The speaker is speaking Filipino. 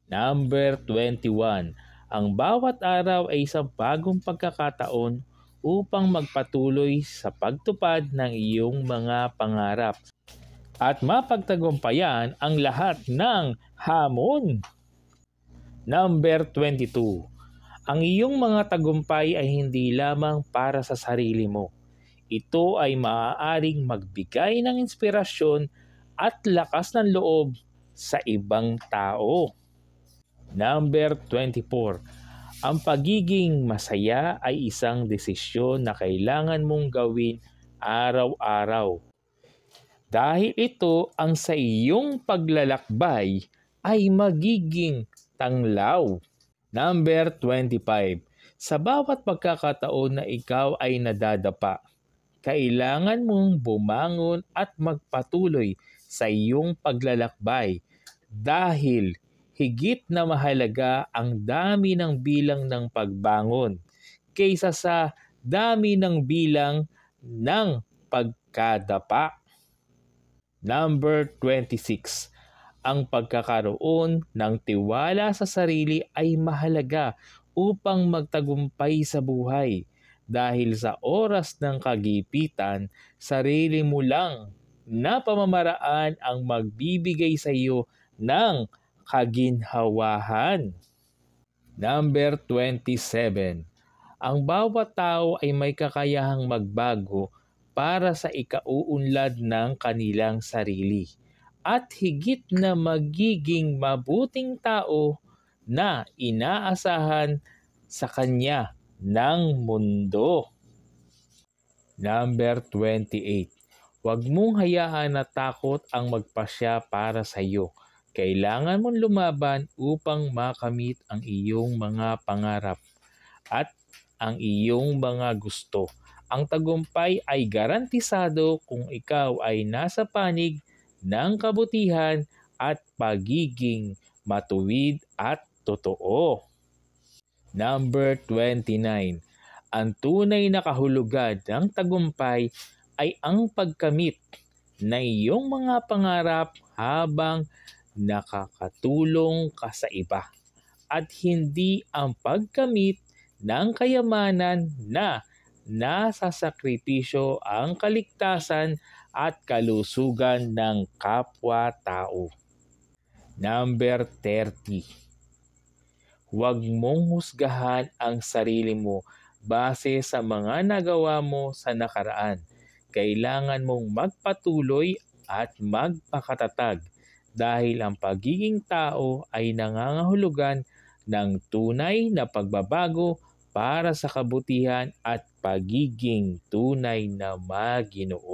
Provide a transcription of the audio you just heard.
Number 21. Ang bawat araw ay isang bagong pagkakataon upang magpatuloy sa pagtupad ng iyong mga pangarap at mapagtagumpayan ang lahat ng hamon. Number 22. Ang iyong mga tagumpay ay hindi lamang para sa sarili mo. Ito ay maaaring magbigay ng inspirasyon at lakas ng loob sa ibang tao. Number 24. Ang pagiging masaya ay isang desisyon na kailangan mong gawin araw-araw. Dahil ito ang sa iyong paglalakbay ay magiging tanglaw. Number 25. Sa bawat pagkakataon na ikaw ay nadadapa, kailangan mong bumangon at magpatuloy sa iyong paglalakbay dahil higit na mahalaga ang dami ng bilang ng pagbangon kaysa sa dami ng bilang ng pagkadapa. Number 26. Ang pagkakaroon ng tiwala sa sarili ay mahalaga upang magtagumpay sa buhay. Dahil sa oras ng kagipitan, sarili mo lang na pamamaraan ang magbibigay sa iyo ng kaginhawahan. Number 27. Ang bawat tao ay may kakayahang magbago para sa ikauunlad ng kanilang sarili at higit na magiging mabuting tao na inaasahan sa kanya ng mundo. Number 28. Huwag mong hayaan na takot ang magpasya para sa iyo. Kailangan mong lumaban upang makamit ang iyong mga pangarap at ang iyong mga gusto. Ang tagumpay ay garantisado kung ikaw ay nasa panig ng kabutihan at pagiging matuwid at totoo. Number 29. Ang tunay na kahulugan ng tagumpay ay ang pagkamit ng iyong mga pangarap habang nakakatulong ka sa iba at hindi ang pagkamit ng kayamanan na nasasakripisyo ang kaligtasan at kalusugan ng kapwa-tao. Number 30. Huwag mong husgahan ang sarili mo base sa mga nagawa mo sa nakaraan. Kailangan mong magpatuloy at magpakatatag dahil ang pagiging tao ay nangangahulugan ng tunay na pagbabago para sa kabutihan at pagiging tunay na Maginoo.